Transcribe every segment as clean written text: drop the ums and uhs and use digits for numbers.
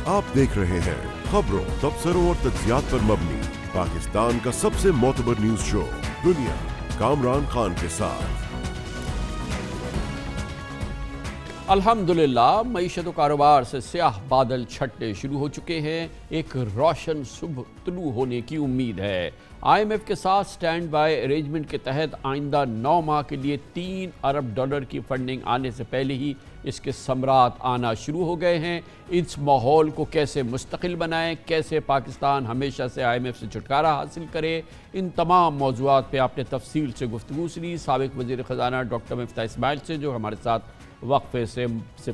आप देख रहे हैं खबरों, तबसरों और तज्जियात पर मबनी पाकिस्तान का सबसे मोतबर न्यूज शो दुनिया, कामरान खान के साथ। अल्हम्दुलिल्लाह, मईशत व कारोबार से स्याह बादल छटने शुरू हो चुके हैं। एक रोशन सुबह तुलू होने की उम्मीद है। IMF के साथ स्टैंड बाय अरेंजमेंट के तहत आइंदा 9 माह के लिए $3 अरब की फंडिंग आने से पहले ही इसके समरात आना शुरू हो गए हैं। इस माहौल को कैसे मुस्तकिल बनाएं, कैसे पाकिस्तान हमेशा से IMF से छुटकारा हासिल करे, इन तमाम मौज़ूआत पे आपने तफसील से गुफ्तगू सुनी साबिक़ वज़ीर ख़ज़ाना डॉक्टर मिफ्ताह इस्माइल से, जो हमारे साथ वक्फे से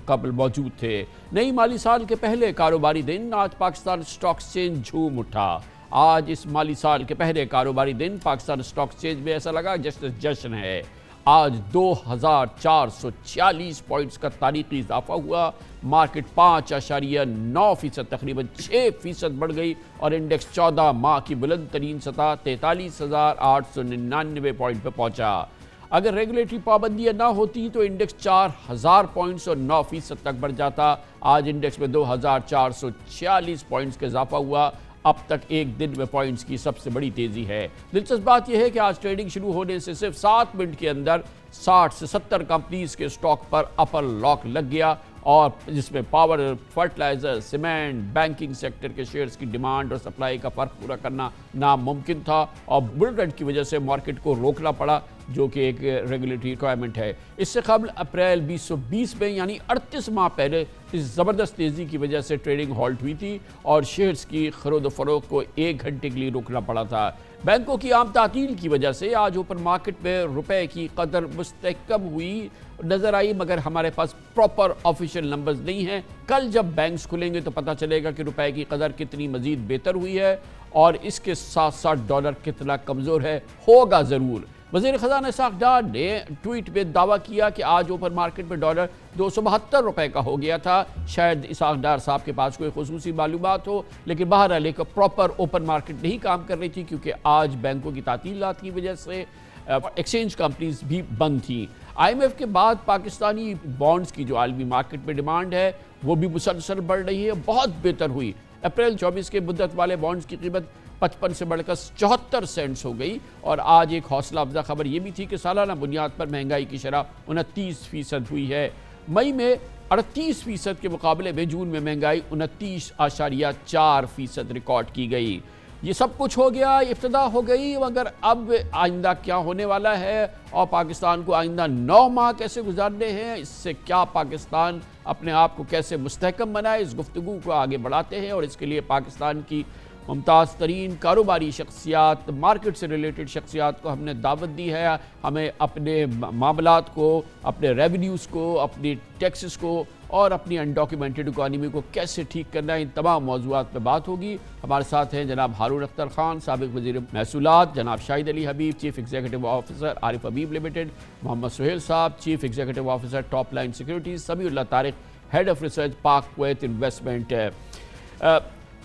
कबल मौजूद थे। नई माली साल के पहले कारोबारी दिन आज पाकिस्तान स्टॉक एक्सचेंज झूम उठा। आज इस माली साल के पहले कारोबारी दिन पाकिस्तान स्टॉक एक्सचेंज में ऐसा लगा जश्न जश्न है। आज 2446 पॉइंट्स का तारीखी इजाफा हुआ। मार्केट 5.9% तकरीबन 6% बढ़ गई और इंडेक्स 14 माह की बुलंद तरीन सतह 43,899 पॉइंट पर पहुंचा। अगर रेगुलेटरी पाबंदियां ना होती तो इंडेक्स 4000 पॉइंट्स और 9% तक बढ़ जाता। आज इंडेक्स में 2446 पॉइंट्स का इजाफा हुआ। अब तक एक दिन में पॉइंट्स की सबसे बड़ी तेज़ी है। दिलचस्प बात यह है कि आज ट्रेडिंग शुरू होने से सिर्फ 7 मिनट के अंदर 60 से 70 कंपनीज के स्टॉक पर अपर लॉक लग गया, और जिसमें power, fertiliser, cement, banking sector के शेयर्स की डिमांड और सप्लाई का फ़र्क पूरा करना नामुमकिन था, और बुल रन की वजह से मार्केट को रोकना पड़ा, जो कि एक रेगुलेटरी रिक्वायरमेंट है। इससे कबल अप्रैल 2020 में यानी 38 माह पहले इस ज़बरदस्त तेज़ी की वजह से ट्रेडिंग हॉल्ट हुई थी और शेयर्स की खरीद फरोख्त को 1 घंटे के लिए रोकना पड़ा था। बैंकों की आम तातील की वजह से आज ओपन मार्केट में रुपए की कदर मुस्तहकम हुई नज़र आई, मगर हमारे पास प्रॉपर ऑफिशियल नंबर्स नहीं हैं। कल जब बैंक्स खुलेंगे तो पता चलेगा कि रुपए की कदर कितनी मज़ीद बेहतर हुई है और इसके साथ साथ डॉलर कितना कमज़ोर है। होगा ज़रूर। वज़ीर ख़ज़ाना इसहाक़ डार ने ट्वीट में दावा किया कि आज ओपन मार्केट में डॉलर 272 का हो गया था। शायद इसहाक़ डार साहब के पास कोई खुसूसी मालूमात हो, लेकिन बहरहाल एक प्रॉपर ओपन मार्केट नहीं काम कर रही थी, क्योंकि आज बैंकों की तातीलात की वजह से एक्सचेंज कंपनीज भी बंद थी। IMF के बाद पाकिस्तानी बॉन्ड्स की जो आलमी मार्केट में डिमांड है वो भी मुसलसल बढ़ रही है, बहुत बेहतर हुई। अप्रैल 24 के मुद्दत वाले बॉन्ड्स की कीमत 55 से बढ़कर 74 सेंट्स हो गई, और आज एक हौसला अफजा खबर ये भी थी कि सालाना बुनियाद पर महंगाई की शरह 29% हुई है। मई में 38% के मुकाबले में जून में महंगाई 29.4% रिकॉर्ड की गई। ये सब कुछ हो गया, इब्तिदा हो गई, मगर अब आइंदा क्या होने वाला है और पाकिस्तान को आइंदा 9 माह कैसे गुजारने हैं, इससे क्या पाकिस्तान अपने आप को कैसे मुस्तहकम बनाए, इस गुफ्तगू को आगे बढ़ाते हैं। और इसके लिए पाकिस्तान की मुमताज़ तरीन कारोबारी शख्सियात, मार्केट से रिलेटेड शख्सियात को हमने दावत दी है। हमें अपने मामलात को, अपने रेवेन्यूज़ को, अपनी टैक्सेस को और अपनी अनडॉक्यूमेंटेड इकॉनमी को कैसे ठीक करना है, इन तमाम मौज़ूआत पर बात होगी। हमारे साथ हैं जनाब हारून अख्तर खान, साबिक़ वज़ीर महसूलात, जनाब शाहिद अली हबीब, चीफ़ एग्जीक्यूटिव ऑफिसर आरिफ हबीब लिमिटेड, मोहम्मद सुहेल साहब, chief executive officer top line securities, Samiullah Tariq, head of research, पाक कुवैत इन्वेस्टमेंट।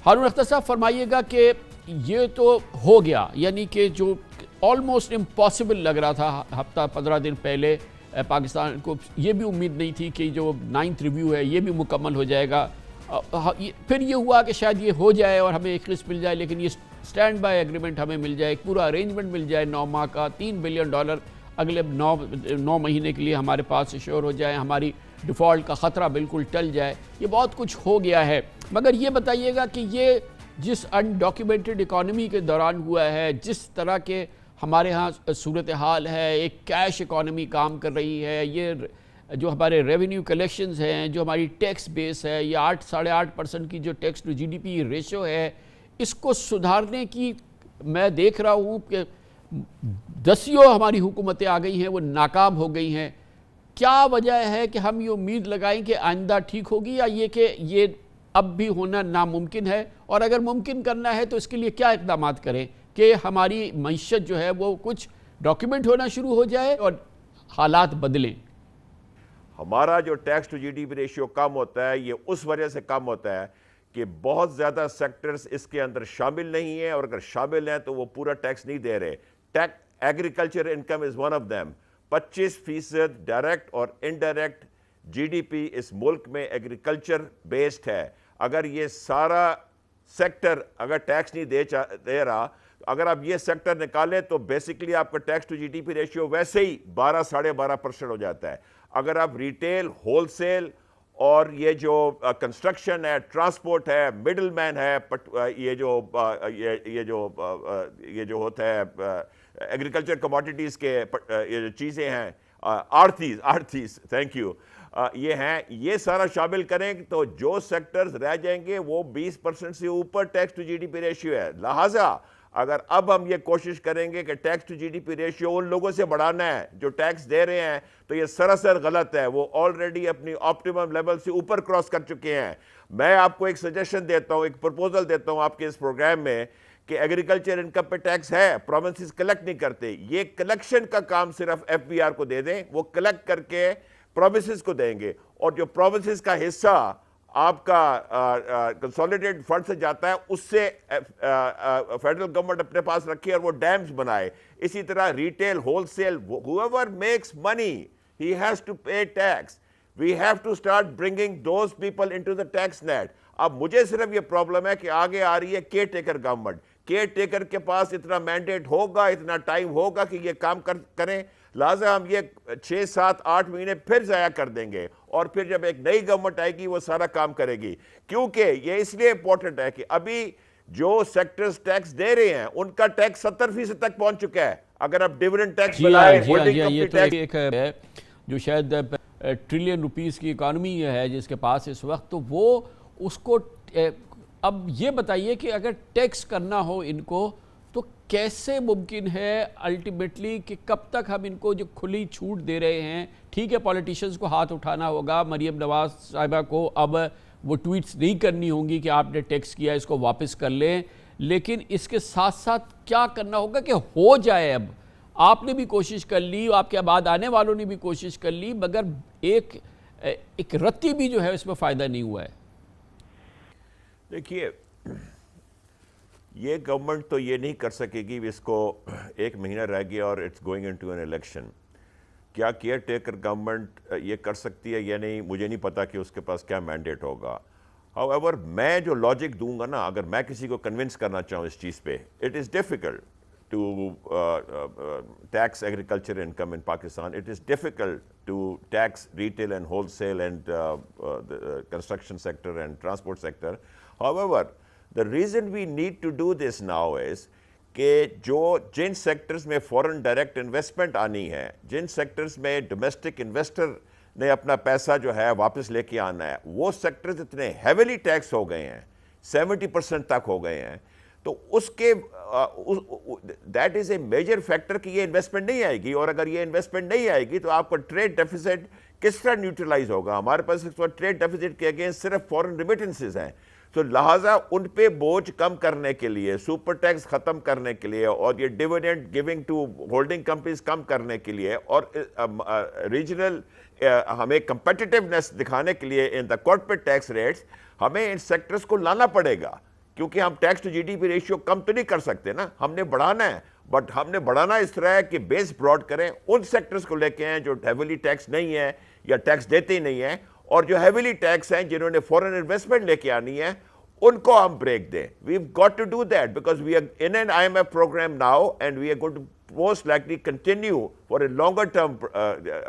हारून अख्तर साहब, फरमाइएगा कि ये तो हो गया, यानी कि जो ऑलमोस्ट इम्पॉसिबल लग रहा था हफ्ता 15 दिन पहले, पाकिस्तान को ये भी उम्मीद नहीं थी कि जो 9th रिव्यू है ये भी मुकम्मल हो जाएगा। फिर ये हुआ कि शायद ये हो जाए और हमें एक लिस्ट मिल जाए, लेकिन ये स्टैंड बाय एग्रीमेंट हमें मिल जाए, एक पूरा अरेंजमेंट मिल जाए 9 माह का, $3 बिलियन अगले 9 महीने के लिए हमारे पास श्योर हो जाए, हमारी डिफ़ॉल्ट का ख़तरा बिल्कुल टल जाए। ये बहुत कुछ हो गया है, मगर ये बताइएगा कि ये जिस अनडॉक्यूमेंटेड इकॉनमी के दौरान हुआ है, जिस तरह के हमारे यहाँ सूरत हाल है, एक कैश इकॉनमी काम कर रही है, ये जो हमारे रेवेन्यू कलेक्शंस हैं, जो हमारी टैक्स बेस है, ये 8-8.5% की जो टैक्स टू GDP रेशो है, इसको सुधारने की मैं देख रहा हूँ कि 10 हमारी हुकूमतें आ गई हैं, वो नाकाम हो गई हैं। क्या वजह है कि हम ये उम्मीद लगाएं कि आइंदा ठीक होगी, या ये कि ये अब भी होना नामुमकिन है, और अगर मुमकिन करना है तो इसके लिए क्या इक़दाम करें कि हमारी मईशत जो है वो कुछ डॉक्यूमेंट होना शुरू हो जाए और हालात बदलें। हमारा जो टैक्स टू GDP रेशियो कम होता है, ये उस वजह से कम होता है कि बहुत ज़्यादा सेक्टर्स इसके अंदर शामिल नहीं हैं, और अगर शामिल हैं तो वो पूरा टैक्स नहीं दे रहे। Agriculture income is one of them. 25% direct और इनडायरेक्ट GDP इस मुल्क में एग्रीकल्चर बेस्ड है। اگر یہ سارا سیکٹر اگر ٹیکس نہیں دے رہا، اگر آپ یہ سیکٹر نکالیں تو بیسیکلی آپ کا tax to G D P ratio ویسے ہی 12-12.5% ہو جاتا ہے۔ اگر آپ ریٹیل، ہول سیل اور یہ جو کنسٹرکشن ہے، ٹرانسپورٹ ہے، مڈل مین ہے، یہ جو ہوتا ہے ایگریکلچر کموڈیٹیز کے یہ جو چیزیں ہیں، آڑتیز تھینک یو، یہ ہیں، یہ سارا شامل کریں تو جو سیکٹرز رہ جائیں گے وہ 20% سے اوپر tax to G D P ratio ہے۔ لہٰذا اگر اب ہم یہ کوشش کریں گے کہ tax to G D P ratio ان لوگوں سے بڑھانا ہے جو ٹیکس دے رہے ہیں، تو یہ سراسر غلط ہے۔ وہ آلریڈی اپنی آپٹیمم لیول سے اوپر کراس کر چکے ہیں۔ میں آپ کو ایک سجیشن دیتا ہوں، ایک پروپوزل دیتا ہوں آپ کے اس پروگرام میں کہ ایگریکلچر انکم پہ ٹیکس ہے، پروونسز کلیکٹ نہیں کرتے، یہ کلیکشن کا کام صرف ایف بی آر کو دے دیں، وہ کلیکٹ کر کے پروونسز کو دیں گے، اور جو پروونسز کا حصہ آپ کا کنسولیڈیٹ فنڈ سے جاتا ہے اس سے فیڈرل گورنمنٹ اپنے پاس رکھے اور وہ ڈیمز بنائے۔ اسی طرح retail, wholesale, whoever makes money he has to pay tax. We have to start bringing those people into the tax net. اب مجھے صرف یہ پرابلم ہے کہ آگے آ رہی ہے care taker government, care taker کے پاس اتنا مینڈیٹ ہوگا، اتنا ٹائم ہوگا کہ یہ کام کریں، لہٰذا ہم یہ 6-7-8 مہینے پھر ضائع کر دیں گے، اور پھر جب ایک نئی گورنمنٹ آئے گی وہ سارا کام کرے گی۔ کیونکہ یہ اس لیے امپورٹنٹ ہے کہ ابھی جو سیکٹرز ٹیکس دے رہے ہیں ان کا ٹیکس 70% تک پہنچ چکا ہے۔ اگر آپ ڈیویڈنڈ ٹیکس بلائیں، ہولڈنگ کمپنی ٹیکس، ایک ہے جو شاید ٹریلین روپیز کی اکانومی ہے جس کے پاس اس وقت، تو وہ اس کو اب یہ بتائیے کہ اگر ٹیکس کرنا ہو ان کو تو کیسے ممکن ہے الٹیمیٹلی، کہ کب تک ہم ان کو جو کھلی چھوٹ دے رہے ہیں؟ ٹھیک ہے پولیٹیشنز کو ہاتھ اٹھانا ہوگا، مریم نواز صاحبہ کو اب وہ ٹویٹس نہیں کرنی ہوں گی کہ آپ نے ٹیکس کیا اس کو واپس کر لیں، لیکن اس کے ساتھ ساتھ کیا کرنا ہوگا کہ ہو جائے؟ اب آپ نے بھی کوشش کر لی، آپ کے بعد آنے والوں نے بھی کوشش کر لی، مگر ایک رتی بھی جو ہے اس میں فائدہ نہیں ہوا ہے۔ دیکھیے یہ گورنمنٹ تو یہ نہیں کر سکے گی، اس کو 1 مہینہ رہ گیا اور it's going into an election. کیا کیئر ٹیکر گورنمنٹ یہ کر سکتی ہے یا نہیں، مجھے نہیں پتا کہ اس کے پاس کیا مینڈیٹ ہوگا۔ ہاؤ میں جو لاجک دوں گا نا، اگر میں کسی کو کنونس کرنا چاہوں اس چیز پہ، it is difficult to tax agriculture income in Pakistan, it is difficult to tax retail and wholesale and construction sector and transport sector. However, the reason we need to do this now is کہ جن sectors میں فورن direct investment آنی ہے، جن sectors میں domestic investor نے اپنا پیسہ جو ہے واپس لے کے آنا ہے، وہ سیکٹرز اتنے ہیویلی ٹیکس ہو گئے ہیں، 70% تک ہو گئے ہیں، تو اس کے that is a major factor کہ یہ انویسٹمنٹ نہیں آئے گی، اور اگر یہ انویسٹمنٹ نہیں آئے گی تو آپ کا ٹریڈ ڈیفیسٹ کس طرح نیوٹرلائز ہوگا؟ ہمارے پاس اس وقت ٹریڈ ڈیفیسٹ کے اگینسٹ صرف فورن ریمیٹنسز ہیں، تو لہٰذا ان پہ بوجھ کم کرنے کے لیے، سپر ٹیکس ختم کرنے کے لیے، اور یہ dividend giving to holding companies کم کرنے کے لیے، اور ریجنل ہمیں کمپیٹیٹیونیس دکھانے کے لیے in the corporate tax rates, ہمیں ان سیکٹرز کو لانا پڑے گا، کیونکہ ہم tax to G D P ratio کم تو نہیں کر سکتے نا، ہم نے بڑھانا ہے، بٹ ہم نے بڑھانا اس طرح ہے کہ بیس براڈ کریں، ان سیکٹرز کو لے کے ہیں جو ہیویلی ٹیکس نہیں ہے یا ٹیکس دیتے ہی نہیں ہیں، اور جو ہیویلی ٹیکس ہیں جنہوں نے فورن انویسٹمنٹ لے کے آنی ہے ان کو ہم بریک دیں۔ We've got to do that because we are in an IMF program now and we are going to most likely continue for a longer term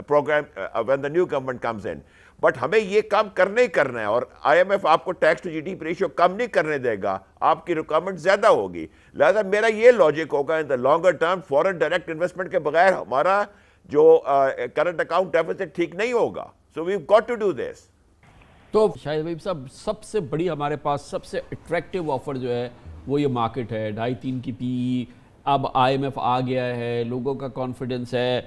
program when the new government comes in. But ہمیں یہ کام کرنا ہی کرنا ہے، اور I am F آپ کو tax to G D P ratio کم نہیں کرنے دے گا، آپ کی ریکوائرمنٹ زیادہ ہوگی، لہذا میرا یہ لاجک ہوگا in the longer term, foreign direct investment کے بغیر ہمارا جو کرنٹ اکاؤنٹ ڈیفیسٹ ٹھیک نہیں ہوگا، so we've got to do this. تو شاہد حبیب صاحب، سب سے بڑی ہمارے پاس سب سے اٹریکٹیو آفر جو ہے وہ یہ مارکیٹ ہے، 2.5-3 کی پی ای، اب آئی ایم ایف آ گیا ہے، لوگوں کا کانفیڈنس ہے،